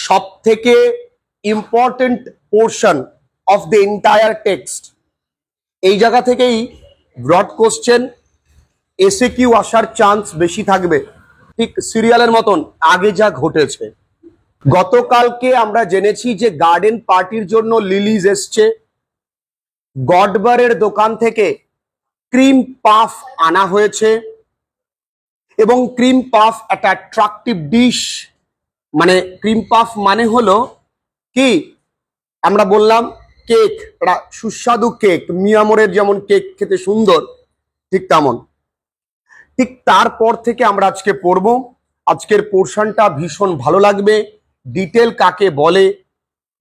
সব থেকে important portion of the entire text. এই জায়গা থেকেই ব্রড কোশ্চেন এসে কিউ আসার চান্স বেশি থাকবে। ঠিক সিরিয়ালের মতন আগে যা ঘটেছে। গতকালকে আমরা জেনেছি যে গার্ডেন পার্টির জন্য লিলিজ এসছে। গডবারের দোকান থেকে ক্রিম পাফ আনা হয়েছে এবং ক্রিম পাফ একটা অ্যাট্রাকটিভ ডিশ। মানে ক্রিম পাফ মানে হলো কি, আমরা বললাম কেক, একটা সুস্বাদু কেক। মিয়ামোরের যেমন কেক খেতে সুন্দর, ঠিক তেমন। ঠিক তারপর থেকে আমরা আজকে পড়ব। আজকের পোর্শনটা ভীষণ ভালো লাগবে। ডিটেল কাকে বলে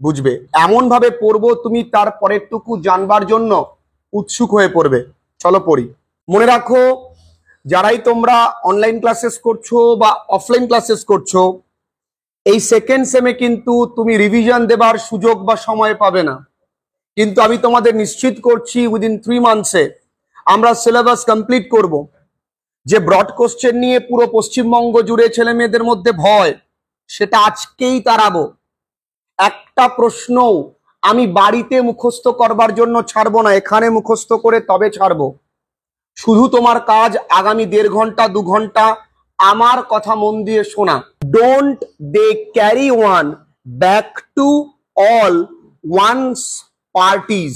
বুঝবে, এমন ভাবে পড়বো তুমি তারপরেরটুকু জানবার জন্য উৎসুক হয়ে পড়বে। চলো পড়ি। মনে রাখো, যারাই তোমরা অনলাইন ক্লাসেস করছো বা অফলাইন ক্লাসেস করছো, এই সেকেন্ড সেমে কিন্তু তুমি রিভিশন দেবার সুযোগ বা সময় পাবে না। কিন্তু আমি তোমাদের নিশ্চিত করছি উইদিন 3 মান্থসে আমরা সিলেবাস কমপ্লিট করব। যে ব্রড কোশ্চেন নিয়ে পুরো পশ্চিমবঙ্গ জুড়ে ছেলে মেয়েদের মধ্যে ভয়, সেটা আজকেই তাড়াবো। একটা প্রশ্ন আমি বাড়িতে মুখস্থ করবার জন্য ছাড়বো না, এখানে মুখস্থ করে তবে ছাড়বো। শুধু তোমার কাজ আগামী 1.5 ঘন্টা 2 ঘন্টা আমার কথা মন দিয়ে শোনা। Don't they carry one back to all once parties.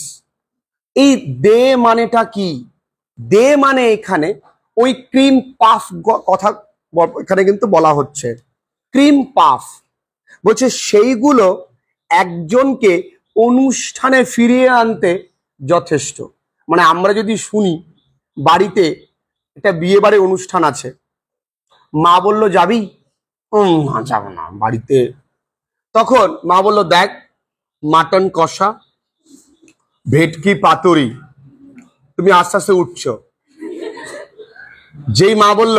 এই দে মানেটা কি? দে মানে এখানে ওই ক্রিম পাফ কথা এখানে কিন্তু বলা হচ্ছে। ক্রিম পাফ বলছে সেইগুলো একজনকে অনুষ্ঠানে ফিরিয়ে আনতে যথেষ্ট। মানে আমরা যদি শুনি বাড়িতে একটা বিয়ে বাড়ির অনুষ্ঠান আছে, মা বলল যাবি? না যাবো না বাড়িতে। তখন মা বলল দেখ, মাটন কষা, ভেটকি পাতুরি, তুমি আস্তে আস্তে উঠছো। যেই মা বলল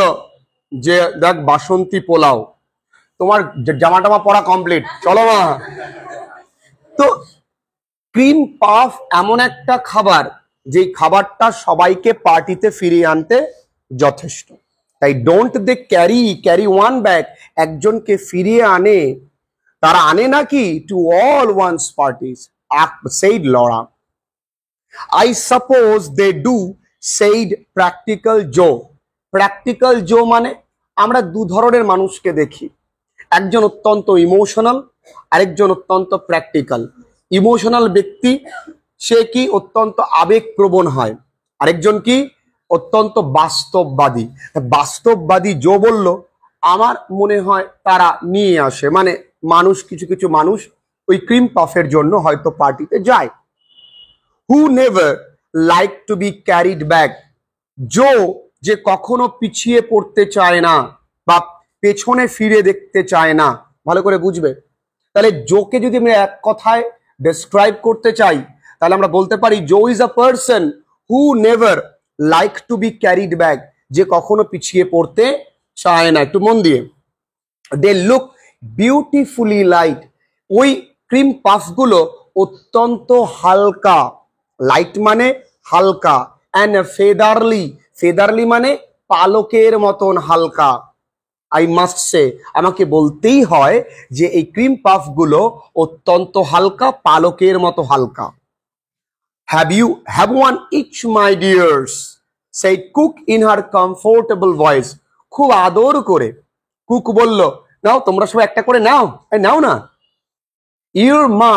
যে দেখ বাসন্তী পোলাও, তোমার জামা টামা পরা কমপ্লিট, চলো মা। তো ক্রিম পাফ এমন একটা খাবার যে খাবারটা সবাইকে পার্টিতে ফিরিয়ে আনতে যথেষ্ট। তাই don't they carry one back, একজনকে ফিরিয়ে আনে। তারা আনে নাকি to all once parties, said Laura. I suppose they do, said practical Joe. Practical Joe মানে আমরা দু ধরনের মানুষকে দেখি, একজন অত্যন্ত ইমোশনাল, আরেকজন অত্যন্ত প্র্যাকটিক্যাল। ইমোশনাল ব্যক্তি সে কি অত্যন্ত আবেগপ্রবণ হয়, আরেকজন কি অত্যন্ত বাস্তববাদী। বাস্তববাদী জো বলল আমার মনে হয় তারা নিয়ে আসে, মানে মানুষ, কিছু কিছু মানুষ ওই ক্রিম পাফের জন্য হয়তো পার্টিতে যায়। Who never like to be carried back? জো যে কখনো পিছিয়ে পড়তে চায় না বা পেছনে ফিরে দেখতে চায় না। ভালো করে বুঝবে। তাহলে জোকে যদি আমি এক কথায় ডেসক্রাইব করতে চাই, তাহলে আমরা বলতে পারি Joe is a person who never like to be carried back, যে কখনো পিছিয়ে পড়তে চায় না। একটু মন দিয়ে। দে লুক বিউটিফুলি লাইট, ওই ক্রিম পাফগুলো অত্যন্ত হালকা। লাইট মানে হালকা। অ্যান্ড ফেদারলি, ফেদারলি মানে পালকের মতন হালকা। আই মাস্ট সে, আমাকে বলতেই হয় যে এই ক্রিম পাফ গুলো অত্যন্ত হালকা, পালকের মতো হালকা। Have one each my dears, said cook in her comfortable voice. খুব আদর করে কুক বলল নাও তোমরা সবাই একটা করে নাও, নাও না। ইউর মা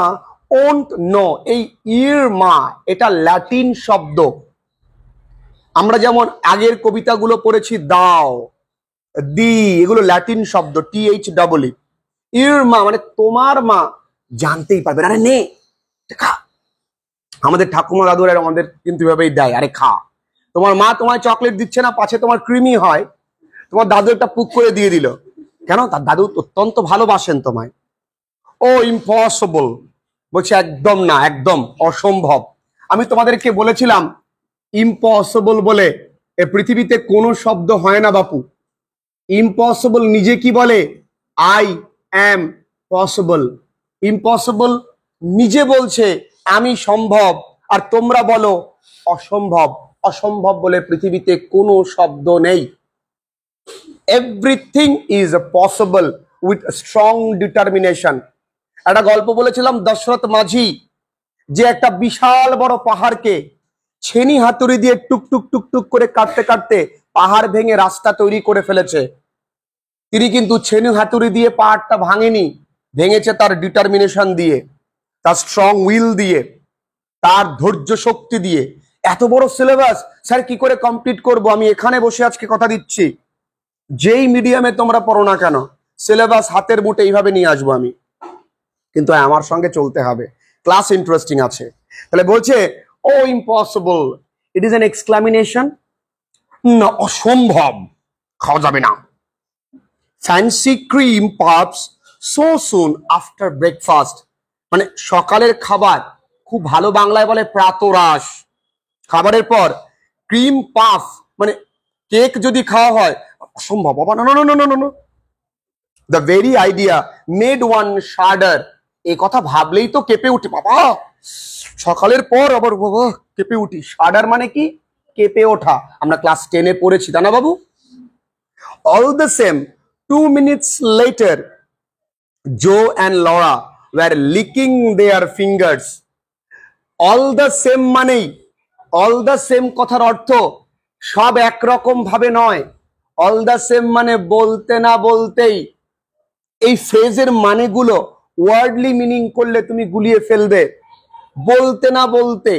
ওন্ট নো, এই ইউর মা এটা ল্যাটিন শব্দ। আমরা যেমন আগের কবিতাগুলো পড়েছি দাও, দি, এগুলো ল্যাটিন শব্দ, THEE। ইউর মা মানে তোমার মা জানতেই পারবে না, আরে নে খা। আমাদের ঠাকুমা দাদুরা আমাদের কিন্তু এভাবেই দেয়, আরে খা। তোমার মা তোমায় চকলেট দিচ্ছে না, পাছে তোমার ক্রিমি হয়, তোমার দাদু একটা পুক করে দিয়ে দিল, কেন? তার দাদু অত্যন্ত ভালোবাসেন তোমায়। ও ইম্পসিবল, বলছে একদম না, একদম অসম্ভব। আমি তোমাদেরকে বলেছিলাম ইম্পসিবল বলে এ পৃথিবীতে কোনো শব্দ হয় না বাপু। ইম্পসিবল নিজে কি বলে? I am possible. ইম্পসিবল নিজে বলছে আমি সম্ভব, আর তোমরা বলো অসম্ভব। অসম্ভব বলে পৃথিবীতে কোনো শব্দ নেই। Everything is possible with strong determination. একটা গল্প বলেছিলাম দশরথ মাঝি, যে একটা বিশাল বড় পাহাড়কে ছেনি হাতুড়ি দিয়ে টুক টুক টুক টুক করে কাটতে কাটতে পাহাড় ভেঙে রাস্তা তৈরি করে ফেলেছে। তিনি কিন্তু ছেনি হাতুড়ি দিয়ে পাহাড়টা ভাঙেনি, ভেঙেছে তার ডিটারমিনেশন দিয়ে, তার স্ট্রং উইল দিয়ে, তার ধৈর্য শক্তি দিয়ে। এত বড় সিলেবাস স্যার কি করে কমপ্লিট করব? আমি এখানে বসে আজকে কথা দিচ্ছি, যেই মিডিয়ামে তোমরা পড়ো না কেন, সিলেবাস হাতের মুঠে এইভাবে নিয়ে আসবো আমি, কিন্তু আমার সঙ্গে চলতে হবে, ক্লাস ইন্টারেস্টিং আছে। তাহলে বলছে oh impossible, it is an exclamation, না অসম্ভব, খাওয়া যাবে না। Fancy cream puffs so soon after breakfast, মানে সকালের খাবার, খুব ভালো বাংলায় বলে প্রাতরাশ। খাবারের পর ক্রিম পাফ মানে কেক যদি খাওয়া হয়, অসম্ভব বাবা, না না না না না। The very idea made one shudder, এই কথা ভাবলেই তো কেঁপে উঠে বাবা, সকালের পর আবার বাবা কেঁপে উঠি। শাডার মানে কি? কেঁপে ওঠা। আমরা ক্লাস 10-এ পড়েছি, তা না বাবু? All the same 2 minutes later Joe and Laura were licking their fingers. All the same মানেই, অল দ্য সেম কথার অর্থ সব একরকম ভাবে নয়। অল দ্য সেম মানে বলতে না বলতেই। এই ফ্রেজের মানেগুলো ওয়ার্ডলি মিনিং করলে তুমি গুলিয়ে ফেলবে। বলতে না বলতে,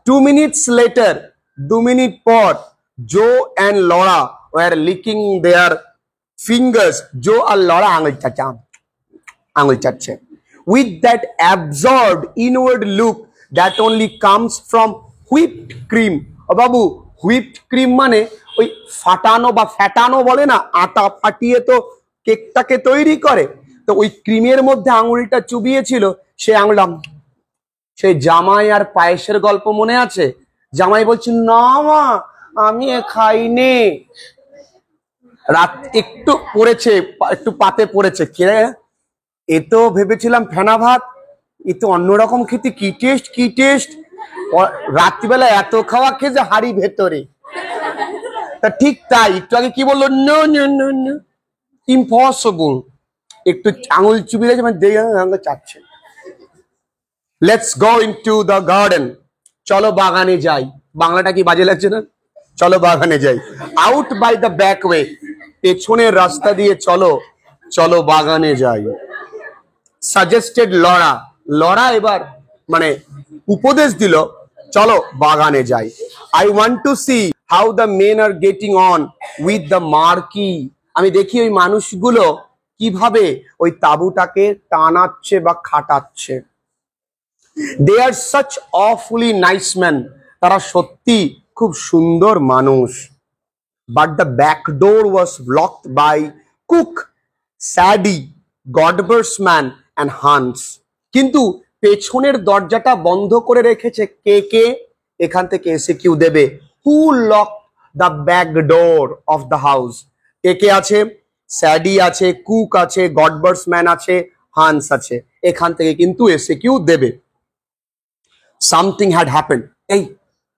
2 minutes later, 2 মিনিট পর, Joe and Laura were licking their fingers, Joe আর লরা আঙুল চাটছে। With that absorbed inward look that only comes from whipped cream. ও বাবু, হুইপড ক্রিম মানে ওই ফাটানো বা ফ্যাটানো বলে না, আটা ফাটিয়ে তো কেকটাকে তৈরি করে, তো ওই ক্রিমের মধ্যে আঙুলটা চুবিয়েছিল। সে আঙুলটা, সেই জামাই আর পায়েসের গল্প মনে আছে? জামাই বলছি না মা আমি খাইনি, রাত একটু পড়েছে, একটু পাতে পড়েছে, কে এ তো ভেবেছিলাম ফেনা ভাত, এ তো অন্যরকম খেতে, কি টেস্ট কি টেস্ট। রাত্রিবেলা এত খাওয়া খেয়ে যে হাড়ি ভেতরে। তা ঠিক তাই, একটু আগে কি বললো, no no no no, impossible. একটু আঙুল চুবিয়ে গেছে, মানে চাচ্ছে। Let's go into the garden, চলো বাগানে যাই। বাংলাটা কি বাজে লাগছে না? চলো বাগানে যাই। Out by the back way, পেছনের রাস্তা দিয়ে চলো, চলো বাগানে যাই। সাজেস্টেড লরা, লরা এবার মানে উপদেশ দিল, চলো বাগানে যাই। I want to see how the men are getting on with the marquee, আমি দেখি ওই মানুষগুলো কিভাবে ওই তাঁবুটাকে টানাচ্ছে বা খাটাচ্ছে। They are such awfully nice man, তারা সত্যি খুব সুন্দর মানুষ। But the back door was blocked by cook, Sadie, Godber's man and Hans, কিন্তু পেছনের দরজাটা বন্ধ করে রেখেছে কে কে? এখান থেকে এসে কিউ দেবে, who lock the back door of the house. কে কে আছে? স্যাডি আছে, কুক আছে, গডবার্সম্যান আছে, হান্স আছে। এখান থেকে কিন্তু এসে কিউ দেবে। সামথিং হ্যাড হ্যাপেন্ড, এই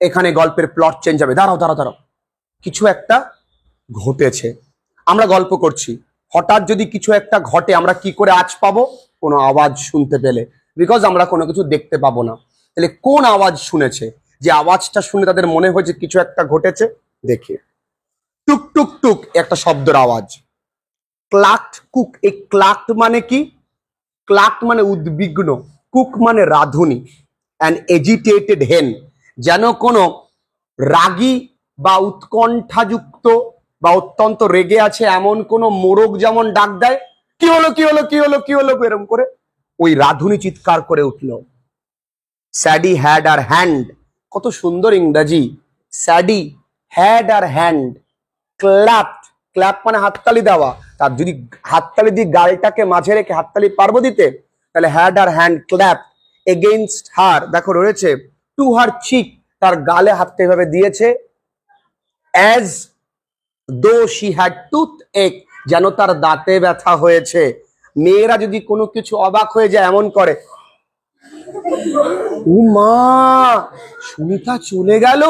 এখানে গল্পের প্লট চেঞ্জ হবে। দাঁড়াও দাঁড়াও দাঁড়াও, কিছু একটা ঘটেছে। আমরা গল্প করছি, হঠাৎ যদি কিছু একটা ঘটে, আমরা কি করে আজ পাবো? কোনো আওয়াজ শুনতে পেলে, বিকজ আমরা কোনো কিছু দেখতে পাবো না। তাহলে কোন আওয়াজ শুনেছে? যে আওয়াজটা শুনে তাদের মনে হয়েছে কিছু একটা ঘটেছে। দেখি, টুক টুক টুক একটা শব্দের আওয়াজ। ক্লাকড কুক, এই ক্লাকড মানে কি? ক্লাকড মানে উদ্বিগ্ন, কুক মানে রাঁধুনি, অ্যান এজিটেটেড হেন, যেন কোনো রাগী বা উৎকণ্ঠাযুক্ত বা অত্যন্ত রেগে আছে এমন কোন মোরগ যেমন ডাক দেয়, কি হলো কি হলো কি হলো কি হলো, এরকম করে ওই রাঁধুনি চিৎকার করে উঠল। স্যাডি হ্যাড আর হ্যান্ড, কত সুন্দর ইংরাজি। Sadie had her hand, clapped, clap মানে হাততালি দেওয়া, তার যদি হাততালি দিয়ে গালটাকে মাঝে রেখে হাততালি পারবো দিতে, তাহলে had her hand clap against her, দেখো রয়েছে টু হার চিক, তার গালে হাতটা এভাবে দিয়েছে, as though she had tooth এক, যেন তার দাঁতে ব্যথা হয়েছে। মেয়েরা যদি কোনো কিছু অবাক হয়ে যায় এমন করে, ও মা সুনিতা চলে গেল।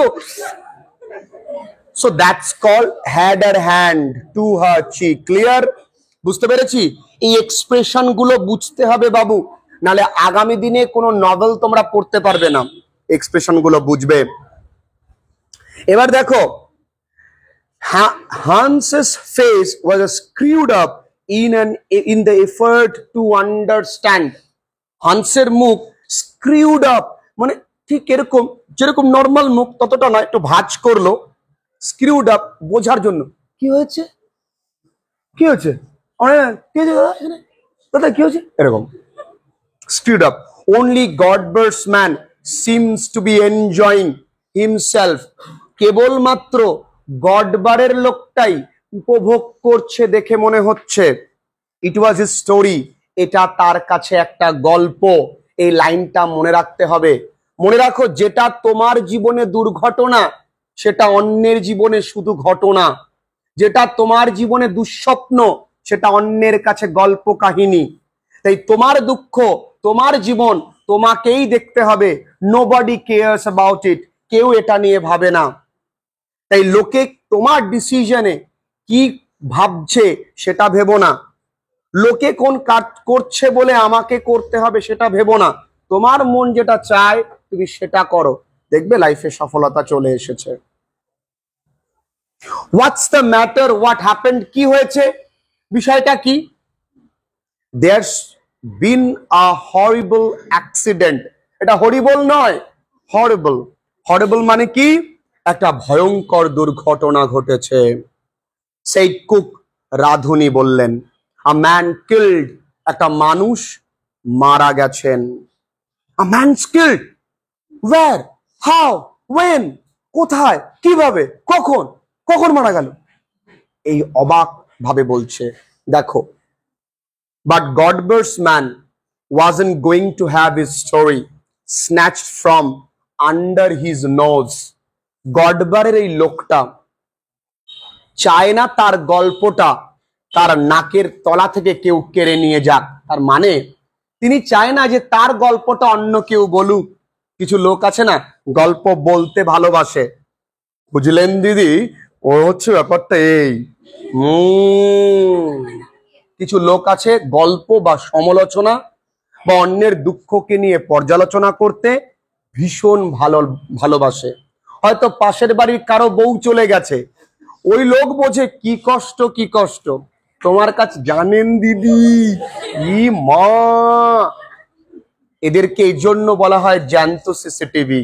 So that's called had her hand to her cheek. Clear? বুঝতে পেরেছি? এই এক্সপ্রেশন গুলো বুঝতে হবে বাবু, নালে আগামী দিনে কোনো নভেল তোমরা পড়তে পারবে না, এক্সপ্রেশন গুলো বুঝবে। এবার দেখো, Hans's face was screwed up in the effort to understand. হান্সের মুখ স্ক্রিউড আপ, মানে ঠিক এরকম, যেরকম নর্মাল মুখ ততটা নয়, একটু ভাঁজ করলো, স্ক্রিউড আপ, বোঝার জন্য। কি হয়েছে, কি হয়েছে, দাদা কি হয়েছে, এরকম screwed up. Only Godber's man seems to be enjoying himself. কেবলমাত্র গডবারের লোকটাই উপভোগ করছে দেখে মনে হচ্ছে। It was his story. এটা তার কাছে একটা গল্প। এই লাইনটা মনে রাখতে হবে। মনে রাখো, যেটা তোমার জীবনে দুর্ঘটনা সেটা অন্যের জীবনে শুধু ঘটনা, যেটা তোমার জীবনে দুঃস্বপ্ন সেটা অন্যের কাছে গল্প কাহিনী। তাই তোমার দুঃখ, তোমার জীবন তোমাকেই দেখতে হবে। নোবডি কেয়ার্স অ্যাবাউট ইট, কেউ এটা নিয়ে ভাবে না। তাই লোকে তোমার ডিসিশনে কি ভাবছে সেটা ভেবো না, লোকে কোন কাজ করছে বলে আমাকে করতে হবে সেটা ভেবো না। তোমার মন যেটা চায় তুমি সেটা করো, দেখবে লাইফে সফলতা চলে এসেছে। What's the matter, what happened, কি হয়েছে, বিষয়টা কি? দেয়ারস বিন আ হরিবল অ্যাক্সিডেন্ট। এটা হরিবল নয়, হরিবল। হরিবল মানে কি? একটা ভয়ঙ্কর দুর্ঘটনা ঘটেছে। সেই কুক, রাধুনি বললেন, আ ম্যান কিল্ড, একটা মানুষ মারা গেছেন। A man killed, where, how, when, কোথায়, কিভাবে, কখন, কখন মারা গেল? এই অবাক ভাবে বলছে। দেখো, but Godber's man wasn't going to have his story snatched from under his nose. গডবারের এই লোকটা চায় না তার গল্পটা তার নাকের তলা থেকে কেউ কেড়ে নিয়ে যাক। তার মানে তিনি চায় না যে তার গল্পটা অন্য কেউ বলুক। কিছু লোক আছে না, গল্প বলতে ভালোবাসে, বুঝলেন দিদি, ও হচ্ছে ব্যাপারটা এই। কিছু লোক আছে গল্প বা সমালোচনা বা অন্যের দুঃখকে নিয়ে পর্যালোচনা করতে ভীষণ ভালোবাসে। হয়তো পাশের বাড়ির কারো বউ চলে গেছে, ওই লোক বোঝে কি কষ্ট, কি কষ্ট। তোমার কাছে জানেন দিদি, ই মা, এদেরকে এই জন্য বলা হয় জ্যান্ত CCTV.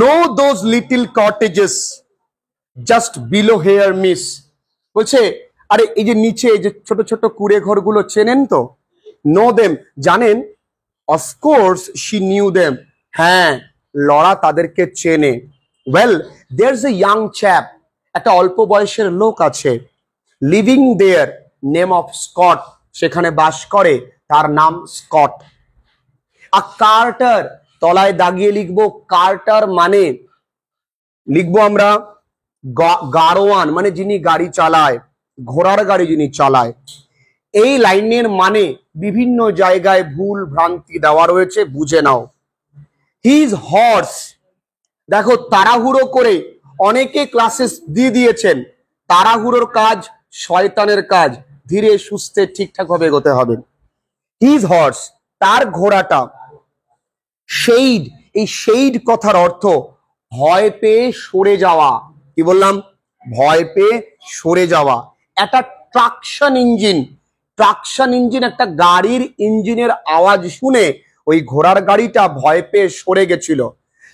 Know those little cottages just below here miss, বলছে আরে এই যে নিচে এই যে ছোট ছোট কুড়ে ঘরগুলো চেনেন তো? নো দেম, জানেন? অফকোর্স শি নিউ দেম, হ্যাঁ লরা তাদেরকে চেনে। Well, there's a young chap, একটা অল্প বয়সের লোক আছে, living there, name of Scott, সেখানে বাস করে, তার নাম স্কট। আ কার্টার, তলায় দাগিয়ে লিখবো কার্টার মানে লিখবো আমরা গাড়োয়ান, মানে যিনি গাড়ি চালায়, ঘোড়ার গাড়ি যিনি চালায়। এই লাইনের মানে বিভিন্ন জায়গায় ভুল ভ্রান্তি দেওয়া রয়েছে, বুঝে নাও। হিজ হর্স, দেখো তাড়াহুড়ো করে অনেকে ক্লাসেস দিয়ে দিয়েছেন, তাড়াহুড়োর কাজ শয়তানের কাজ, ধীরে সুস্থে ঠিকঠাক ভাবে এগোতে হবে। হিজ হর্স, তার ঘোড়াটা, শেড, এই শেড কথার অর্থ ভয় পেয়ে সরে যাওয়া। কি বললাম? ভয় পেয়ে সরে যাওয়া। একটা ট্রাকশন ইঞ্জিন, ট্রাকশন ইঞ্জিন, একটা গাড়ির ইঞ্জিনের আওয়াজ শুনে ওই ঘোড়ার গাড়িটা ভয় পেয়ে সরে গেছিল।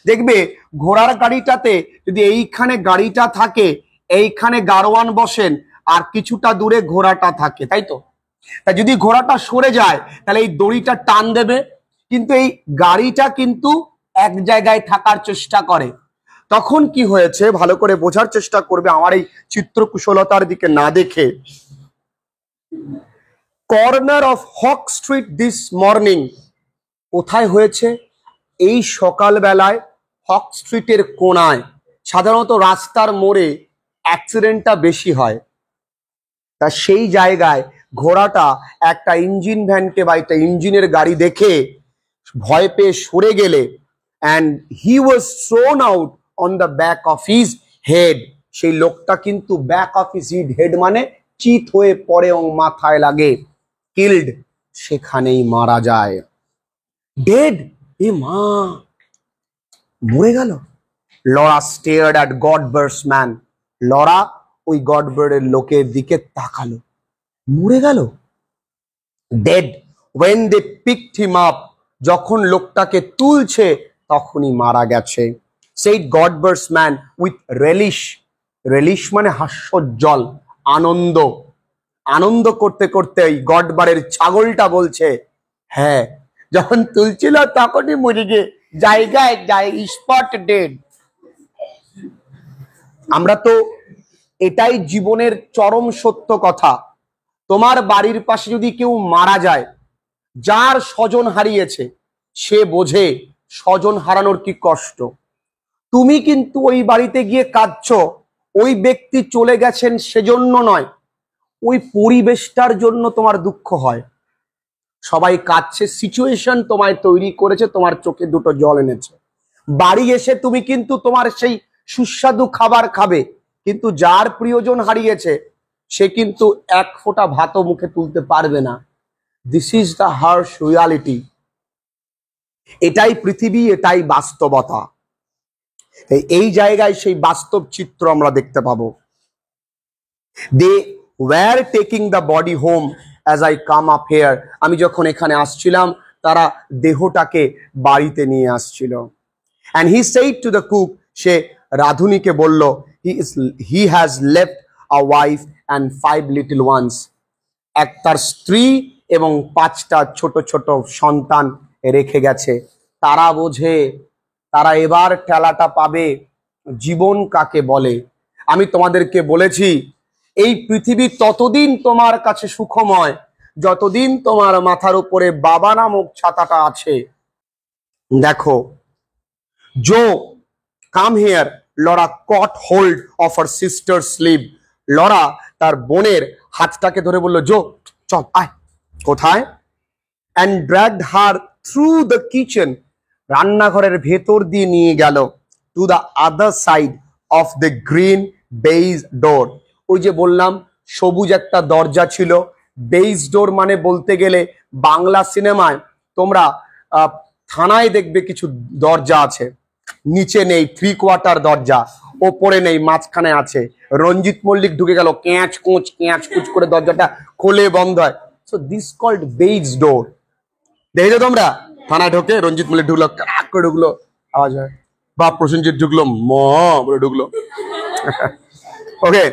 দেখবে ঘোড়ার গাড়িটাতে যদি এইখানে গাড়িটা থাকে, এইখানে গাড়োয়ান বসেন, আর কিছুটা দূরে ঘোড়াটা থাকে, তাই তো? তা যদি ঘোড়াটা সরে যায় তাহলে এই দড়িটা টান দেবে, কিন্তু এই গাড়িটা কিন্তু এক জায়গায় থাকার চেষ্টা করে। তখন কি হয়েছে ভালো করে বোঝার চেষ্টা করবে আমার এই চিত্রকুশলতার দিকে না দেখে। Corner of Hawke street this morning, কোথায় হয়েছে? এই সকালবেলায় হক স্ট্রিটের কোণায়। সাধারণত রাস্তার মোড়ে অ্যাক্সিডেন্টটা বেশি হয়, তা সেই জায়গায় ঘোড়াটা একটা ইঞ্জিন ভ্যানকে বা একটা ইঞ্জিনের গাড়ি দেখে ভয় পেয়ে সরে গেলে, and he was thrown out on the back of his head, সেই লোকটা কিন্তু ব্যাক অফ হিজ হেড মানে চিত হয়ে পড়ে এবং মাথায় লাগে, কিল্ড, সেখানেই মারা যায়। ডেড, এ মা, মরে গেল। Laura stared at Godber's man, Laura ওই গডবার্ডের লোকের দিকে তাকালো, মরে গেল। Dead, when they picked him up, যখন লোকটাকে তুলছে তখনই মারা গেছে। said Godber's man with relish, relish মানে হাস্যোজ্জ্বল, আনন্দ। আনন্দ করতে করতে এই গডবারের ছাগলটা বলছে, হ্যাঁ, যখন তুলছিল তখনই মরে গিয়ে জায়গায় যায়, স্পট ডেড। আমরা তো, এটাই জীবনের চরম সত্য কথা। তোমার বাড়ির পাশে যদি কেউ মারা যায়, যার স্বজন হারিয়েছে সে বোঝে স্বজন হারানোর কি কষ্ট। তুমি কিন্তু ওই বাড়িতে গিয়ে কাঁদছো, ওই ব্যক্তি চলে গেছেন সেজন্য নয়, ওই পরিবেশটার জন্য তোমার দুঃখ হয়। সবাই কাঁদছে, সিচুয়েশন তোমায় তৈরি করেছে, তোমার চোখে দুটো জল এনেছে। বাড়ি এসে তুমি কিন্তু তোমার সেই সুস্বাদু খাবার খাবে, কিন্তু যার প্রিয়জন হারিয়েছে সে কিন্তু এক ফোঁটা ভাতও মুখে তুলতে পারবে না। This is the harsh reality. এটাই পৃথিবী, এটাই বাস্তবতা। এই জায়গায় সেই বাস্তব চিত্র আমরা দেখতে পাবো। They were taking the body home as I come up here, আমি যখন এখানে আসছিলাম তারা দেহটাকে বাড়িতে নিয়ে আসছিল। And he said to the cook, সে রাধুনিকে বলল, he has left a wife and 5 little ones, এক তার স্ত্রী এবং 5টা ছোট ছোট সন্তান রেখে গেছে। তারা বোঝে, তারা এবার ঠেলাটা পাবে জীবন কাকে বলে। আমি তোমাদেরকে বলেছি, এই পৃথিবী ততদিন তোমার কাছে সুখময় যতদিন তোমার মাথার উপরে বাবা নামক ছাতাটা আছে। দেখো, Joe come here, Laura caught hold of her sister sleeve, Laura তার বোনের হাতটাকে ধরে বলল, জো চল আয়। কোথায়? And dragged her through the kitchen, রান্নাঘরের ভেতর দিয়ে নিয়ে গেল, to the other side of the green baize door. ওই যে বললাম সবুজ একটা দরজা ছিল, বেইজ ডোর মানে বলতে গেলে বাংলা সিনেমায় তোমরা থানায় দেখবে কিছু দরজা আছে, নিচে নেই, 3/4 দরজা, ওপরে নেই, মাঝখানে আছে। রঞ্জিত মল্লিক ঢুকে গেল, ক্যাঁচ কুচ করে দরজাটা খোলে বন্ধ হয়। সো দিস কল্ড বেইজ ডোর। দেখেছো তোমরা? থানায় ঢোকে, রঞ্জিত মল্লিক ঢুকলো, ক্রাক করে ঢুকলো, আওয়াজ হয়, বা প্রসেনজিৎ ঢুকলো, ম বলে ঢুকলো। ওকে,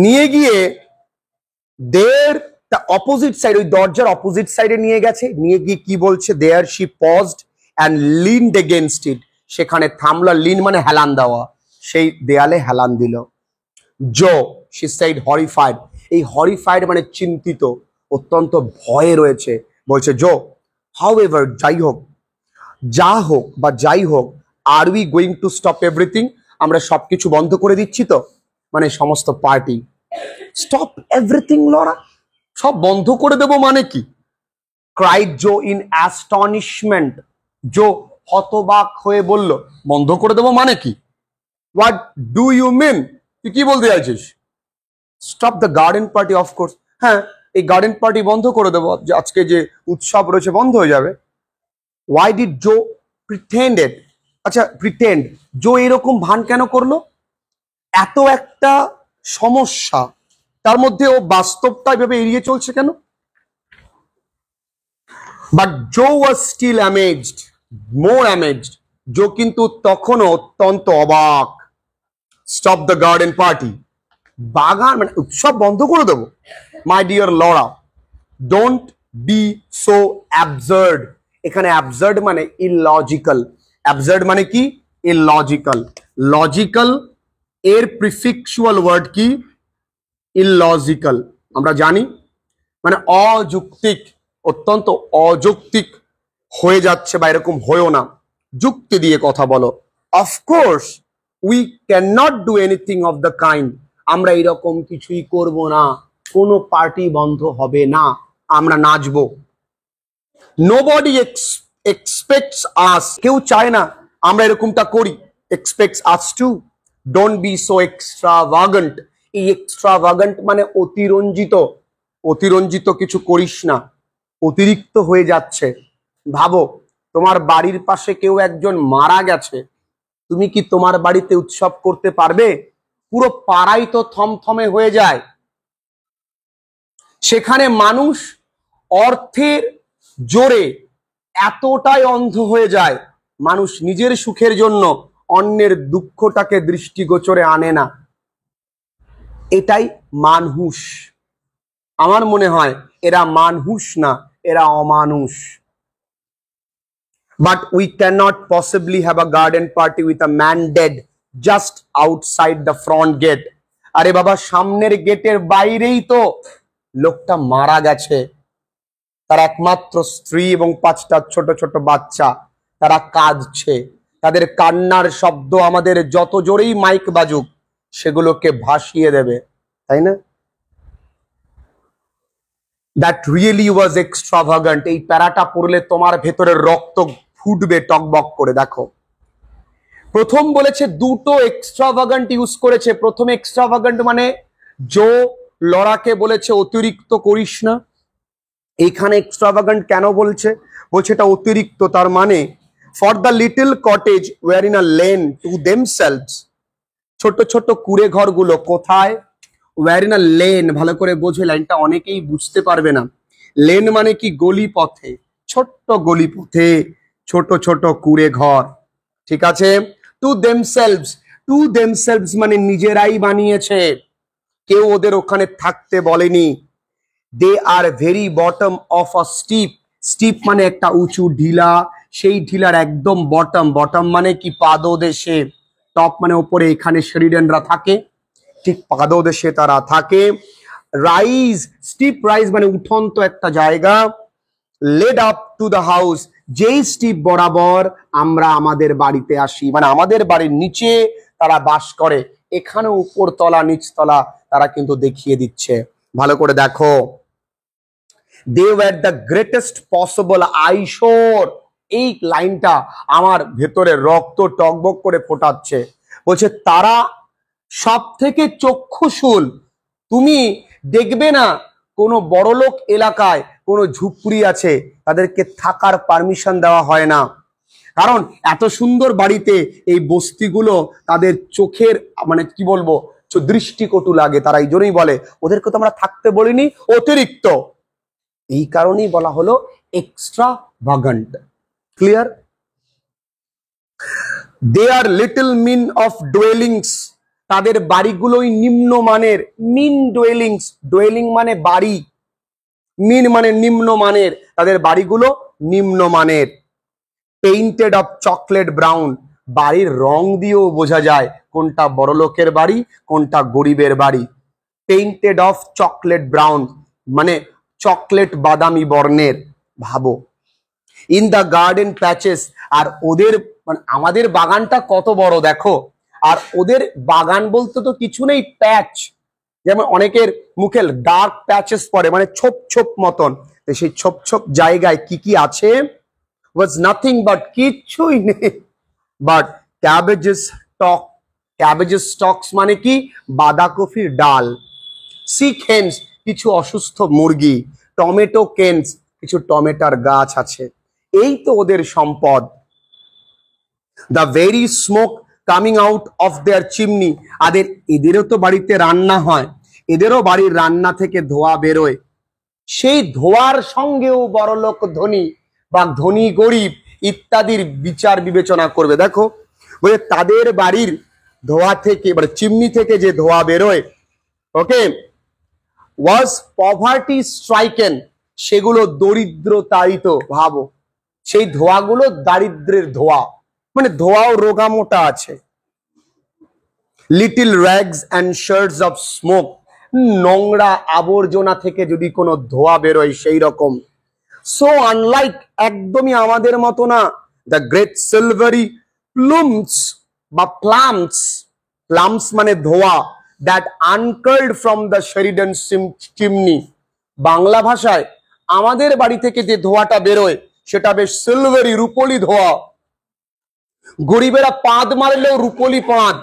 নিয়ে গিয়ে দের দ্য অপোজিট সাইড, ওই দরজার অপোজিট সাইডে নিয়ে গেছে। নিয়ে গিয়ে কি বলছে, there she paused and leaned against it, সেখানে থামলো। লিন মানে হেলান দেওয়া, সেই দেয়ালে হেলান দিল। জো, শি সেড হরিফাইড, এই হরিফাইড মানে চিন্তিত, অত্যন্ত ভয়ে রয়েছে। বলছে জো, হাউ এভার, যাই হোক, যা হোক বা যাই হোক, are we going to stop everything, আমরা সবকিছু বন্ধ করে দিচ্ছি তো, মানে সমস্ত পার্টি। স্টপ এভরিথিং লরা, সব বন্ধ করে দেব মানে কি? ক্রাইড জো ইন অ্যাস্টনিশমেন্ট, জো হতবাক হয়ে বলল, বন্ধ করে দেব মানে কি? হোয়াট ডু ইউ মিন, তুই কি বলতে চাইছিস? Stop the garden party, of course, হ্যাঁ, এই গার্ডেন পার্টি বন্ধ করে দেবো, আজকে যে উৎসব রয়েছে বন্ধ হয়ে যাবে। Why did Joe pretended? আচ্ছা, প্রিটেন্ড, জো এরকম ভান কেন করলো? এত একটা সমস্যা, তার মধ্যে ও বাস্তবটা এভাবে এড়িয়ে চলছে কেন? But Joe was still amazed, more amazed, Joe কিন্তু তখনও অত্যন্ত অবাক। স্টপ দ্য গার্ডেন পার্টি, বাগান মানে উৎসব বন্ধ করে দেবো? My dear Laura, don't be so absurd. এখানে অ্যাবসার্ড মানে ইললজিক্যাল। অ্যাবসার্ড মানে কি? ইললজিক্যাল। লজিক্যাল এর প্রিফিক্সুয়াল ওয়ার্ড কি? ইললজিক্যাল। আমরা জানি মানে অযৌক্তিক, অত্যন্ত অযৌক্তিক হয়ে যাচ্ছে বা এরকম হয়েও না, যুক্তি দিয়ে কথা বলো। Of course we can not do anything of the kind, আমরা এরকম কিছুই করব না, কোনো পার্টি বন্ধ হবে না, আমরা নাচবো। নোবডি এক্সপেক্টস আস, কেউ চায় না আমরা এরকমটা করি। Expects us to, don't be so extravagant, এই এক্সট্রাভাগান্ট মানে অতিরঞ্জিত। অতিরঞ্জিত কিছু করিস না, অতিরিক্ত হয়ে যাচ্ছে। ভাবো, তোমার বাড়ির পাশে কেউ একজন মারা গেছে, তুমি কি তোমার বাড়িতে উৎসব করতে পারবে? পুরো পাড়াই তো থমথমে হয়ে যায়। সেখানে মানুষ অর্থের জোরে এতটাই অন্ধ হয়ে যায়, মানুষ নিজের সুখের জন্য অন্যের দুঃখটাকে দৃষ্টিগোচরে আনে না। এটাই মানুষ। আমার মনে হয় এরা মানুষ না, এরা অমানুষ। But we cannot possibly have a garden party with a man dead just outside the front gate. আরে বাবা, সামনের গেটের বাইরেই তো লোকটা মারা গেছে। তার একমাত্র স্ত্রী এবং 5টা ছোট ছোট বাচ্চা, তারা কাঁদছে। তাদের কান্নার শব্দ আমাদের যত জোরেই মাইক বাজুক সেগুলোকে ভাসিয়ে দেবে, তাই না? দ্যাট রিয়েলি ওয়াজ এক্সট্রাভাগান্ট। এই প্যারাটা পড়লে তোমার ভেতরের রক্ত ফুটবে টকবক করে। দেখো, প্রথম বলেছে দুটো এক্সট্রাভাগান্ট ইউজ করেছে। প্রথমে এক্সট্রাভাগান্ট মানে জো লড়াকে বলেছে অতিরিক্ত করিস না। এইখানে এক্সট্রাভাগান্ট কেন বলছে? বলছে এটা অতিরিক্ত। তার মানে for the little cottage were in a lane to themselves, ছোট ছোট কুড়ে ঘরগুলো কোথায়? Were in a lane. ভালো করে বোঝো, লাইনটা অনেকেই বুঝতে পারবে না। লেন মানে কি? গলি পথে, ছোট্ট গলি পথে ছোট ছোট কুড়ে ঘর, ঠিক আছে? টু দেমসেলভস, টু দেমসেলভস মানে নিজেরাই বানিয়েছে, কেউ ওদের ওখানে থাকতে বলেনি। They are very bottom of a steep. Steep মানে একটা উঁচু ঢিলা, সেই ঢিলার একদম বটম। বটম মানে কি? পাদদেশে। টপ মানে উপরে, এখানে শেরিডানরা থাকে, ঠিক পাদদেশে তারা থাকে। রাইজ, স্টিপ রাইজ মানে উঠন্ত একটা জায়গা। Led up to the house, যেই স্টিপ বরাবর আমরা আমাদের বাড়িতে আসি, মানে আমাদের বাড়ির নিচে তারা বাস করে। এখানে উপরতলা নিচতলা তারা কিন্তু দেখিয়ে দিচ্ছে। ভালো করে দেখো, they were the greatest possible eyesore. এই লাইনটা আমার ভেতরে রক্ত টকবক করে ফোটাচ্ছে। বলছে তারা সব থেকে চক্ষুশূল। তুমি দেখবে না কোনো বড়লোক এলাকায় কোনো ঝুপড়ি আছে, তাদেরকে থাকার পারমিশন দেওয়া হয় না, কারণ এত সুন্দর বাড়িতে এই বস্তিগুলো তাদের চোখের মানে কি বলবো দৃষ্টিকটু লাগে। তারা এই জন্যই বলে ওদেরকে তো আমরা থাকতে বলিনি, অতিরিক্ত। এই কারণেই বলা হলো extravagant. Clear? They are little mean of dwellings, তাদের বাড়িগুলোই নিম্নমানের। মিন ডোয়েলিংস, ডোয়েলিং মানে বাড়ি, মিন মানে নিম্নমানের, তাদের বাড়িগুলো নিম্নমানের। পেইন্টেড অফ চকলেট ব্রাউন, বাড়ির রং দিয়েও বোঝা যায় কোনটা বড়লোকের বাড়ি কোনটা গরিবের বাড়ি। পেইন্টেড অফ চকলেট ব্রাউন মানে চকলেট বাদামি বর্ণের। ভাবো, ইন দ্য গার্ডেন প্যাচেস, আর ওদের মানে আমাদের বাগানটা কত বড় দেখো, আর ওদের বাগান বলতে তো কিছু নেই, প্যাচ। যেমন অনেকের মুখে ডার্ক প্যাচেস পড়ে, মানে ছোপ ছোপ মতন, সেই ছোপ ছোপ জায়গায় কি কি আছে? was nothing but কিচ্ছুই নেই, but cabbages stalk, cabbages stalks মানে কি? বাঁধাকপির ডাল। sick hens, কিছু অসুস্থ মুরগি। টমেটো কেনস, কিছু টমেটার গাছ আছে। এই তো ওদের সম্পদ। the very smoke coming out of their chimney, এদেরও তো বাড়িতে রান্না হয়, এদেরও বাড়ির রান্না থেকে ধোঁয়া বেরোয়। সেই ধোঁয়ার সঙ্গেও বড়লোক ধনী বা ধনী গরিব ইত্যাদির বিচার বিবেচনা করবে। দেখো, বলে তাদের বাড়ির ধোঁয়া থেকে, মানে চিমনি থেকে যে ধোঁয়া বেরোয়, ওকে, ওয়াজ পভার্টি স্ট্রাইকেন, সেগুলো দরিদ্রতাড়িত। ভাবো, সেই ধোঁয়াগুলো দারিদ্রের ধোঁয়া, মানে ধোঁয়াও রোগামোটা আছে। Little rags and search of smoke, নোংরা আবর্জনা থেকে যদি কোনো ধোঁয়া বেরোয় সেই রকম। সো আনলাইক, একদমই আমাদের মতো না। দ্য গ্রেট সিলভারি প্লুমস বা প্লামস, প্লামস মানে ধোঁয়া, that uncurled from the Sheridan chimney. Bangla ভাষায় আমাদের বাড়ি থেকে যে ধোঁয়াটা বেরোয় সেটা বেশ সিলভারি, রূপলি ধোঁয়া। গরিবেরা পাঁদ মারলেও রূপলি পাঁদ,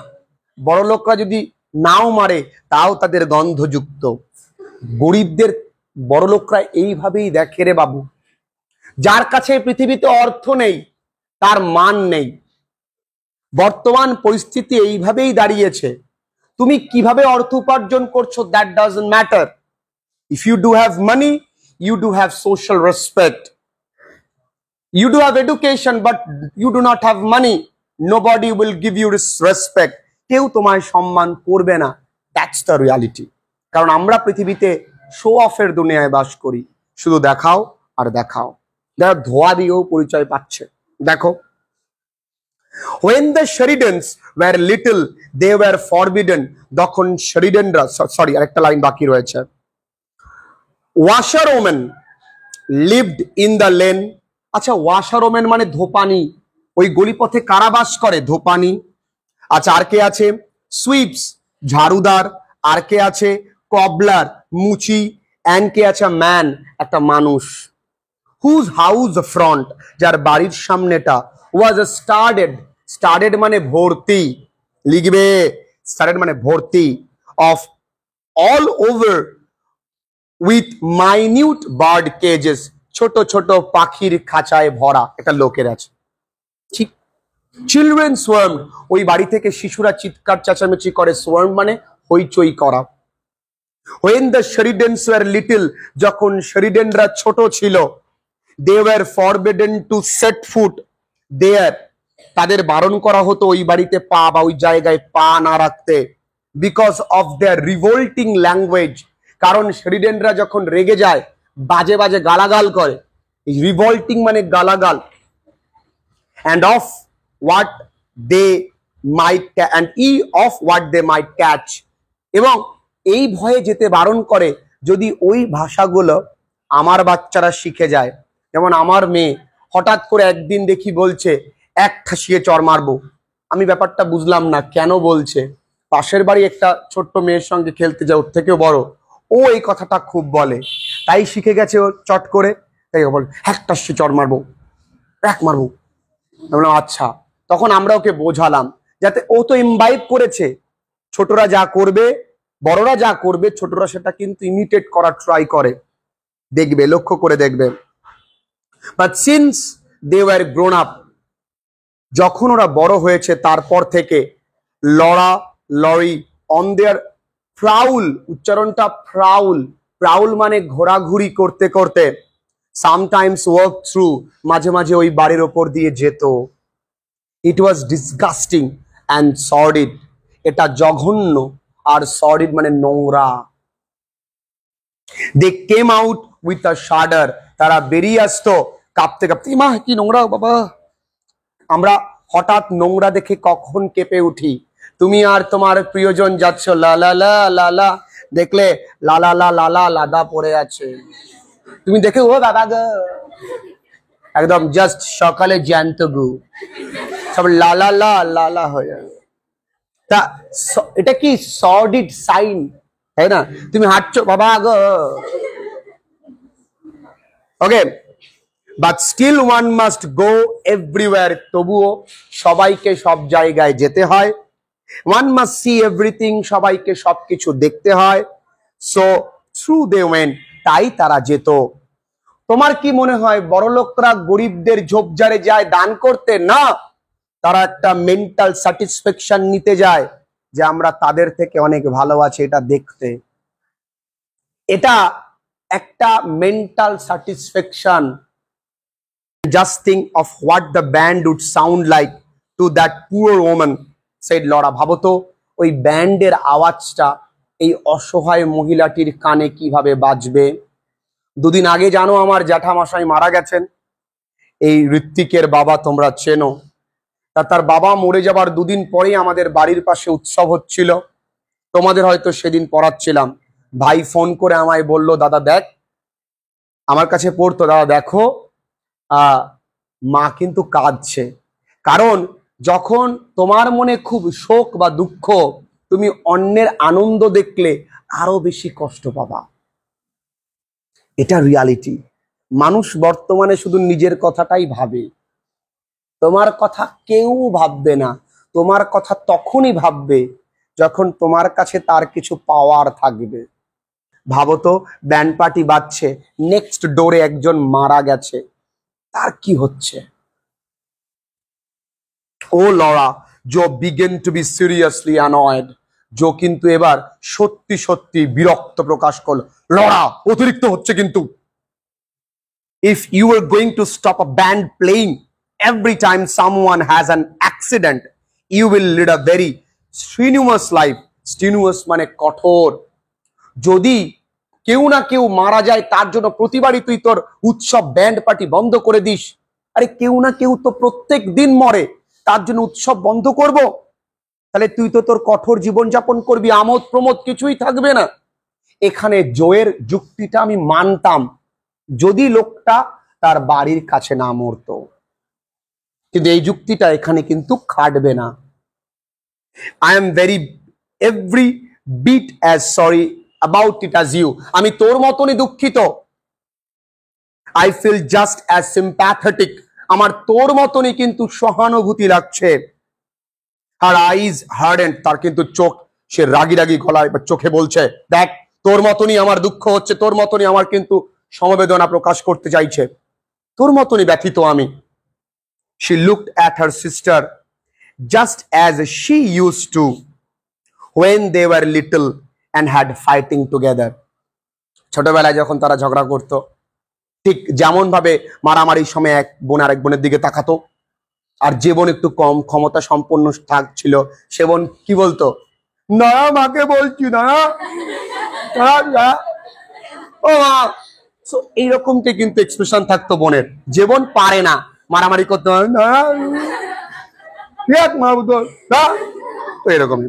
বড় লোকরা যদি নাও মারে তাও তাদের গন্ধযুক্ত। গরিবদের বড়লোকরা এইভাবেই দেখে রে বাবু। যার কাছে পৃথিবীতে অর্থ নেই তার মান নেই। বর্তমান পরিস্থিতি এইভাবেই দাঁড়িয়েছে। তুমি কিভাবে অর্থ উপার্জন করছো that doesn't matter. If you do have money, you do have social respect. You do have education, but you do not have money. Nobody will give you respect. কেউ তোমায় সম্মান করবে না। That's the reality. কারণ আমরা পৃথিবীতে show অফের দুনিয়ায় বাস করি। শুধু দেখাও আর দেখাও। যারা ধোয়া দিয়েও পরিচয় পাচ্ছে। দেখো, when the Sheridans were little, they were forbidden. তখন Sheridanরা, সরি আরেকটা লাইন বাকি রয়েছে। Washerwomen lived in the lane. আচ্ছা, ওয়াশারোমেন মানে ধোপানি। ওই গলিপথে কারাবাস করে ধোপানি। আচ্ছা, আর কে আছে? সুইপস, ঝাড়ুদার। আর কে আছে? কবলার, মুচি। অ্যান্ড কে আছে? ম্যান, একটা মানুষ। হুজ হাউস ফ্রন্ট, যার বাড়ির সামনেটা, ওয়াজ স্টার্টেড। স্টার্টেড মানে ভর্তি, লিখবে। স্টার্টেড মানে ভর্তি। Of all over with minute bird কেজেস, ছোট ছোট পাখির খাঁচায় ভরা। একটা লোকের আছে, ঠিক। চিলড্রেন সোয়ার্ম, ওই বাড়ি থেকে শিশুরা চিৎকার চেঁচামেচি করে। সোয়ার্ম মানে হইচই করা। When the Sheridans were little, যখন শেরিডেনরা ছোট ছিল, they were forbidden to set foot there. তাদের বারণ করা হতো ওই বাড়িতে পা বা ওই জায়গায় পা না রাখতে। Because of their revolting language, কারণ শেরিডেনরা যখন রেগে যায় বাজে বাজে গালাগাল করে। রিভল্টিং মানে গালাগাল। and of what they might and of what they might catch, এবং এই ভয়ে যেতে বারণ করে যদি ওই ভাষাগুলো আমার বাচ্চারা শিখে যায়। যেমন আমার মেয়ে হঠাৎ করে একদিন দেখি বলছে এক ঠাসিয়ে চর মারবো। আমি ব্যাপারটা বুঝলাম না কেন বলছে। পাশের বাড়ি একটা ছোট্ট মেয়ের সঙ্গে খেলতে যায়, ওর থেকেও বড়, ও এই কথাটা খুব বলে, তাই শিখে গেছে ও চট করে। তাই বল একটা চর মারবো, এক মারবো। বললাম আচ্ছা। তখন আমরা ওকে বোঝালাম যাতে ও তো ইমবাইব করেছে, ছোটরা যা করবে বড়রা যা করবে ছোটরা সেটা কিন্তু ইমিটেট করার ট্রাই করে। দেখবে, লক্ষ্য করে দেখবে। But since they were grown up, যখন ওরা বড় হয়েছে তারপর থেকে লড়া লড়ি অন দেয়ার প্রাউল, উচ্চারণটা প্রাউল। প্রাউল মানে ঘোরাঘুরি করতে করতে, সামটাইমস ওয়ার্ক থ্রু, মাঝে মাঝে ওই বাড়ির ওপর দিয়ে যেত। ইট ওয়াজ ডিসগাস্টিং অ্যান্ড সর্ডিড, এটা জঘন্য আর সর্ডিড মানে নোংরা। দে কেম আউট উইথ আ শাডার, তারা বেরিয়ে আসতো কাঁপতে কাঁপতে। মা কি নোংরা বাবা। আমরা হঠাৎ নোংরা দেখে কখন কেঁপে উঠি। তুমি আর তোমার প্রিয়জন যাচ্ছ লালা লা লালা, দেখলে লালা লা লালা লাদা পড়ে আছে, তুমি দেখে ও বাবা গো, একদম জাস্ট সকালে জ্যান্ত গু, সব লালা লা লালা হয়ে যাবে। তা এটা কি সর্ডিড সাইন, তাই না? তুমি হাঁটছো বাবা গো। Okay, but still one must go everywhere, তবুও সবাইকে সব জায়গায় যেতে হয়। ওয়ান মাস্ট সি এভরিথিং, সবাইকে সবকিছু দেখতে হয়। সো থ্রু দে ওয়েন্ট, তাই তারা যেত। তোমার কি মনে হয় বড়লোকরা গরিবদের ঝোপঝাড়ে যায় দান করতে? না, তারা একটা মেন্টাল স্যাটিসফ্যাকশন নিতে যায় যে আমরা তাদের থেকে অনেক ভালো আছি, এটা দেখতে। এটা একটা mental satisfaction. Just think of what the band would sound like to that poor woman, said Laura. ভাবো তো ওই ব্যান্ডের আওয়াজটা এই অসহায় মহিলাটির কানে কিভাবে বাজবে। দুদিন আগে জানো আমার জ্যাঠামশাই মারা গেছেন, এই ঋত্বিকের বাবা, তোমরা চেনো। তার বাবা মরে যাবার দুদিন পরেই আমাদের বাড়ির পাশে উৎসব হচ্ছিল, তোমাদের হয়তো সেদিন পড়াচ্ছিলাম। ভাই ফোন করে আমায় বলল, দাদা দেখ, আমার কাছে পড়তো, দাদা দেখো মা কিন্তু কাঁদছে। কারণ যখন তোমার মনে খুব শোক বা দুঃখ, তুমি অন্যের আনন্দ দেখলে আরো বেশি কষ্ট পাবা। এটা রিয়ালিটি। মানুষ বর্তমানে শুধু নিজের কথাটাই ভাবে, তোমার কথা কেউ ভাববে না। তোমার কথা তখনই ভাববে যখন তোমার কাছে তার কিছু পাওয়ার থাকবে। ভাবো তো, ব্যান্ড পার্টি বাজছে, নেক্সট ডোরে একজন মারা গেছে, তার কি হচ্ছে? ও Laura, Joe began to be seriously annoyed. Joe কিন্তু এবার সত্যি সত্যি বিরক্ত প্রকাশ করলো। লরা, অতিরিক্ত হচ্ছে কিন্তু। If you were going to stop a band playing every time someone has an accident, you will lead a very strenuous life. Strenuous মানে কঠোর। যদি কেউ না কেউ মারা যায় তার জন্য প্রতিবারই তুই তোর উৎসব ব্যান্ড পার্টি বন্ধ করে দিস, আরে কেউ না কেউ তো প্রত্যেক দিন মরে, তার জন্য উৎসব বন্ধ করব? তাহলে তুই তো তোর কঠোর জীবনযাপন করবি, আমোদ প্রমোদ কিছুই থাকবে না। এখানে জোয়ের যুক্তিটা আমি মানতাম যদি লোকটা তার বাড়ির কাছে না মরতো, কিন্তু এই যুক্তিটা এখানে কিন্তু খাটবে না। I am very every bit as sorry about it as you. আমি তোর মতনই দুঃখিত। I feel just as sympathetic. আমার তোর মতনই কিন্তু সহানুভূতি লাগছে। আর আইজ হার্ডেন্ড, তার কিন্তু চোখ, সে রাগি রাগি গলায় চোখে বলছে, দেখ তোর মতনই আমার দুঃখ হচ্ছে, তোর মতনই আমার কিন্তু সমবেদনা প্রকাশ করতে চাইছে, তোর মতনই ব্যথিত আমি। She looked at her sister just as she used to when they were little and had fighting together. ছোটবেলায় যখন তারা ঝগড়া করত, ঠিক যেমন ভাবে মারামারির সময় এক বোন আরেক বোনের দিকে তাকাতো, আর যে বোন একটু কম ক্ষমতা সম্পন্ন ছিল সে বোন কি বলতো, না মাকে বলছি না, ও মা। এইরকমটি কিন্তু এক্সপ্রেশন থাকতো বোনের। যে বোন পারে না মারামারি করতে, তো এরকম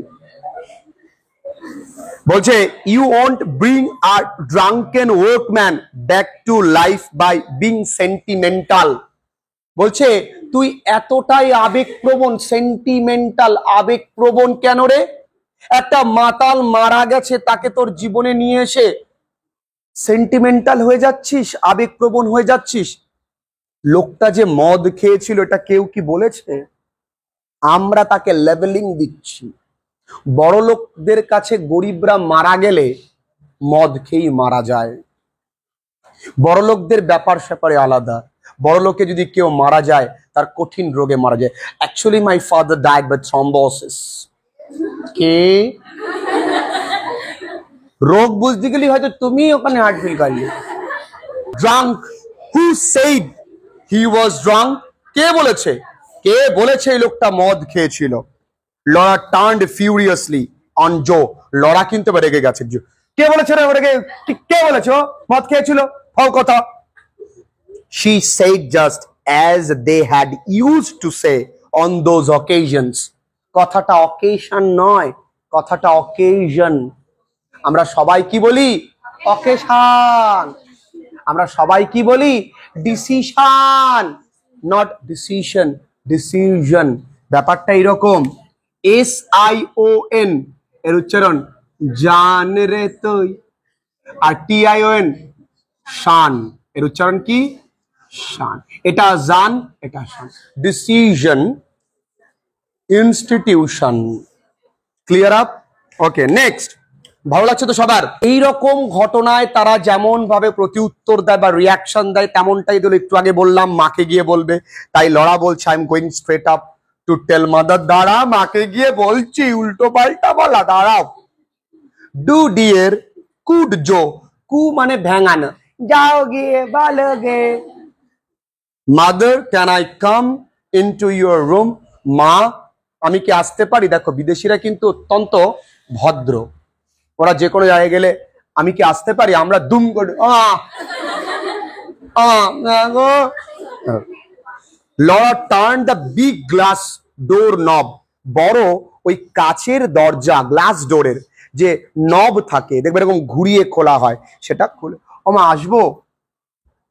বলছে, you won't bring a drunken workman back to life by being sentimental. বলছে তুই এতটাই আবেগপ্রবণ, সেন্টিমেন্টাল, আবেগপ্রবণ কেন রে? একটা মাতাল মারা গেছে, তাকে তোর জীবনে নিয়ে এসে সেন্টিমেন্টাল হয়ে যাচ্ছিস, আবেগপ্রবণ হয়ে যাচ্ছিস। লোকটা যে মদ খেয়েছিল এটা কেউ কি বলেছে? আমরা তাকে লেভেলিং দিচ্ছি। বড় লোকদের কাছে গরিবরা মারা গেলে মদ খেয়েই মারা যায়। বড় লোকদের ব্যাপার স্যাপারে আলাদা। বড় লোকে যদি কেউ মারা যায় তার কঠিন রোগে মারা যায়। Actually my father died by thrombosis. কে রোগ বুঝতে গেলে হয়তো তুমি ওখানে হার্ট ফেল করলে। Drunk, who said he was drunk? কে বলেছে? কে বলেছে এই লোকটা মদ খেয়েছিল? Laura turned furiously on Joe. Laura কিন্তু রেগে গেছে। কে বলেছে রে রেগে? কে বলেছে মদ খেয়েছিল? ফাও কথা। She said just as they had used to say on those occasions. কথাটা অকেশন নয়, কথাটা অকেশন। আমরা সবাই কি বলি? অকেশন। আমরা সবাই কি বলি? Decision, not decision, decision. ব্যাপারটা এরকম। SION এর উচ্চারণ জান রে তুই, আর TION শান এর উচ্চারণ কি? শান। এটা জান, এটা শান। Decision, institution. Clear up? Okay, next. ভালো লাগছে তো সবার? এইরকম ঘটনায় তারা যেমন ভাবে প্রতি উত্তর দেয় বা রিয়াকশন দেয় তেমনটাই দিল। একটু আগে বললাম মাকে গিয়ে বলবে, তাই লরা বলছে I am going straight up to tell mother. দাঁড়া, মাকে গিয়ে বলছি, উল্টো পাল্টা বলা, দাঁড়াও। ডু ডিয়ার, কুড জো, কু মানে ভেঙানো, যাও গিয়ে বলো গে। Mother can I come into your room? মা আমি কি আসতে পারি? দেখো বিদেশিরা কিন্তু অত্যন্ত ভদ্র, ওরা যে কোনো জায়গায় গেলে আমি কি আসতে পারি, আমরা দুম করে Laura turn the big glass door নব। বড় ওই কাচের দরজা, গ্লাস ডোরের যে নব থাকে দেখবে এরকম ঘুরিয়ে খোলা হয়, সেটা খুলে, মা আসবো?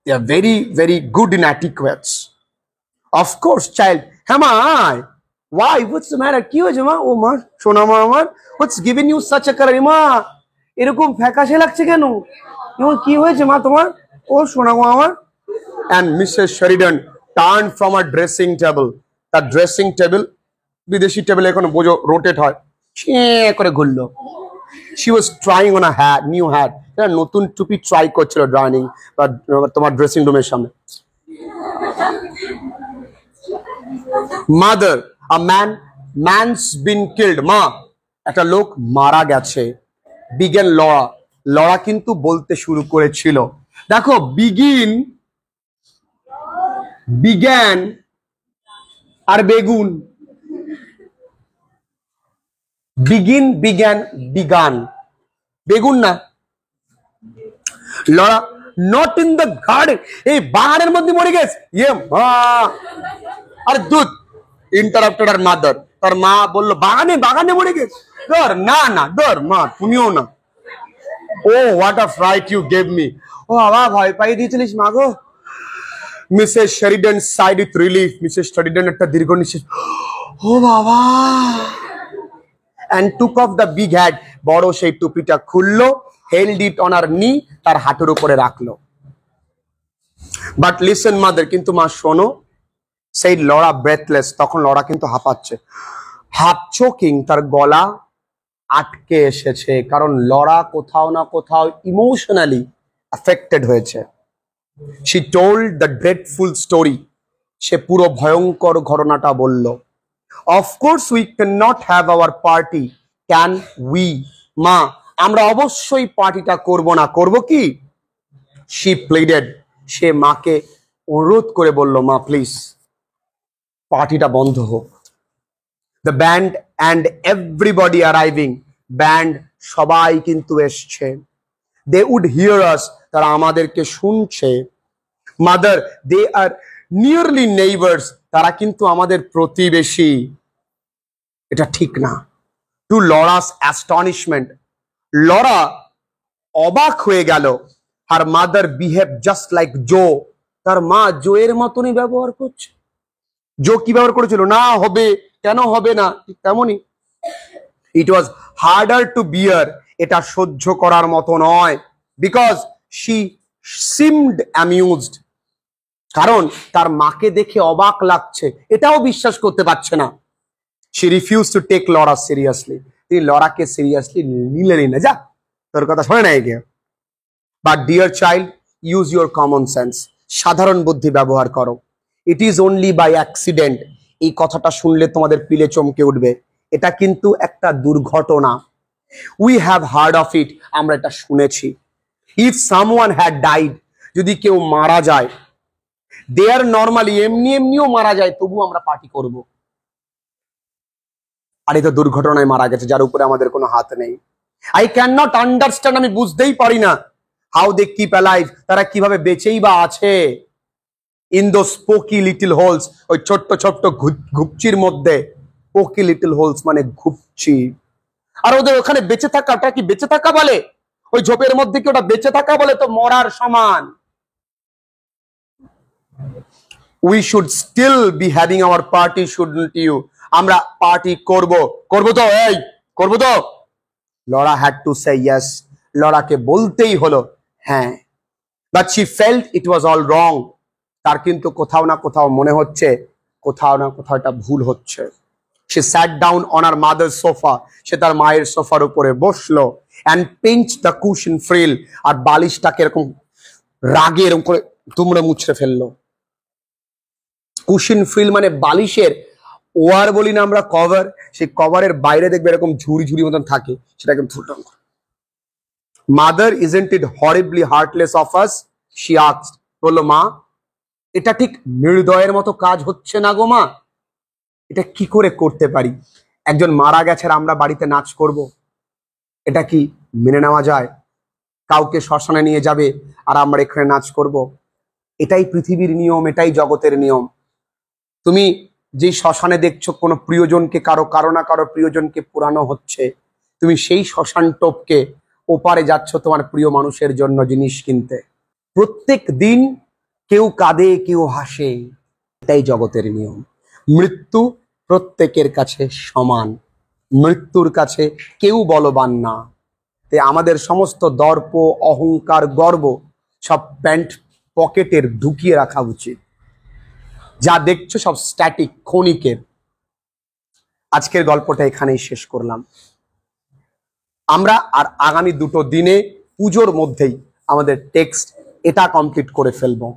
They are very, very good in etiquettes. Of course, child. হ্যাঁ মা আয়। Why? What's the matter? কি হয়েছে মা? ও মা, শোনা মা আমার, what's giving you such a color? মা এরকম ফ্যাকাশে লাগছে কেন? কি হয়েছে মা তোমার? ও শোনা মা আমার। And Mrs. Sheridan turned from her dressing table. তার ড্রেসিং টেবিল, বিদেশি টেবিল এখন বোঝো রোটেট হয়, করে ঘুরলো। She was trying on a hat, new hat. নতুন টুপি ট্রাই করছিল ডাইনিং বা তোমার ড্রেসিং রুমের সামনে। Mother, man's been killed. মা, একটা লোক মারা গেছে। বিগেন লড়া, লড়া কিন্তু বলতে শুরু করেছিল। দেখো বিজ্ঞান আর বেগুন, বিগান বেগুন না, লড়া। নট ইন দ্য গার্ডেন, এই বাগানের মধ্যে মরে গেছে। ইয়ে মা, আরে দুধ ইন্টারাপ্টেড আর মাদার। তার মা বললো বাগানে মরে গেছে। ধর না ধর মা, তুমিও না। Oh what a fright you gave me. ও বাবা, ভয় পাই দিয়েছিলিস মা গো। Mrs Sheridan sighed with relief. Mrs Sheridan একটা দীর্ঘ নিঃশ্বাস, ও বাবা, and took off the big hat, বড় সেই টুপিটা খুললো, held it on her knee, তার হাঁটুর উপরে রাখলো। বাট লিসেন মাদার, কিন্তু মা শোনো, সেই লড়া ব্রেথলেস, তখন লড়া কিন্তু হাঁপাচ্ছে, হাফ চোকিং, তার গলা আটকে এসেছে, কারণ লড়া কোথাও না কোথাও ইমোশনালি অ্যাফেক্টেড হয়েছে। she told the dreadful story, সে পুরো ভয়ঙ্কর ঘটনাটা বলল। of course we cannot have our party, can we? মা, আমরা অবশ্যই পার্টিটা করব না, করব কি? she pleaded, সে মাকে অনুরোধ করে বলল, মা প্লিজ পার্টিটা বন্ধ হোক। the band and everybody arriving, band সবাই কিন্তু এসছে। they would hear us, তারা আমাদেরকে শুনছে। mother, they are nearly neighbors, তারা কিন্তু আমাদের প্রতিবেশী। এটা ঠিক না। টু লরাস অ্যাস্টনিশমেন্ট, লরা অবাক হয়ে গেল। আর মাদার বিহেভ জাস্ট লাইক জো, তার মা জোয়ের মতনই ব্যবহার করছে। জো কি ব্যবহার করেছিল? না হবে, কেন হবে না, তেমনই। ইট ওয়াজ হার্ডার টু বিয়ার, এটা সহ্য করার মতো নয়। বিকজ শি সিমড অ্যামিউজড, কারণ তার মাকে দেখে অবাক লাগছে, এটাও বিশ্বাস করতে পারছে না। she refused to take Laura seriously, তিনি লরাকে সিরিয়াসলি নিলেনই না। যা, তোর কথা শোনে না একে। but dear child, use your common sense, সাধারণ বুদ্ধি ব্যবহার করো। it is only by accident, এই কথাটা শুনলে তোমাদের পিলে চমকে উঠবে, এটা কিন্তু একটা দুর্ঘটনা। we have heard of it, আমরা এটা শুনেছি। if someone had died, যদি কেউ মারা যায়, they are normally, এমনিও মারা যায়, তবু আমরা পার্টি করব। আর এটা দুর্ঘটনায় মারা গেছে, যার উপরে আমাদের কোনো হাত নেই। আই ক্যান নট আন্ডারস্ট্যান্ড, আমি বুঝতেই পারি না। হাউ দে কিপ অ্যালাইভ, তারা কিভাবে বেঁচেই বা আছে। ইন দো স্পোকি লিটল হোলস, ওই ছোট্ট ছোট্ট ঘুপচির মধ্যে। পোকি লিটল হোলস মানে ঘুপচি। আর ওদের ওখানে বেঁচে থাকাটা কি বেঁচে থাকা বলে? ওই ঝোপের মধ্যে কি ওটা বেঁচে থাকা বলে? তো মরার সমান। we should still be having our party, shouldn't you? আমরা পার্টি করব তো, এই করব তো। Laura had to say yes, লরাকে বলতেই হলো হ্যাঁ। but she felt it was all wrong, তার কিন্তু কোথাও না কোথাও মনে হচ্ছে, কোথাও না কোথাও এটা ভুল হচ্ছে। she sat down on her mother's sofa, সে তার মায়ের সোফার উপরে বসলো। and pinched the cushion frill, আর বালিশটাকে এরকম রাগে এরকম করে দুমড়ে মুছড়ে ফেললো। কুশন ফ্রিল মানে বালিশের ওয়ার বলি না আমরা, কভার, সেই কভারের বাইরে দেখবে এরকম ঝুড়ি ঝুড়ি মতন থাকে, সেটাকে ফুটানো। Mother, isn't it horribly heartless of us, she asked, বললো মা, এটা ঠিক নির্দয়ের মতো কাজ হচ্ছে না গো মা, এটা কি করে করতে পারি? একজন মারা গেছে আর আমরা বাড়িতে নাচ করব, এটা কি মেনে নেওয়া যায়? কাউকে শ্মশানে নিয়ে যাবে আর আমরা এখানে নাচ করব? এটাই পৃথিবীর নিয়ম, এটাই জগতের নিয়ম। তুমি যেই শ্মশানে দেখছো কোনো প্রিয়জনকে, কারো না কারো প্রিয়জনকে পুরানো হচ্ছে, তুমি সেই শ্মশান টোপকে ওপারে যাচ্ছ তোমার প্রিয় মানুষের জন্য জিনিস কিনতে। প্রত্যেক দিন কেউ কাঁদে, কেউ হাসে, এটাই জগতের নিয়ম। মৃত্যু প্রত্যেকের কাছে সমান, মৃত্যুর কাছে কেউ বলবান না। তাই আমাদের সমস্ত দর্প, অহংকার, গর্ব সব প্যান্ট পকেটের ঢুকিয়ে রাখা উচিত। যা দেখছো সব স্ট্যাটিক, ক্ষণিকের। আজকের গল্পটা এখানেই শেষ করলাম। আমরা আর আগামী 2 দিনে পুজোর মধ্যেই আমাদের টেক্সট এটা কমপ্লিট করে ফেলবো।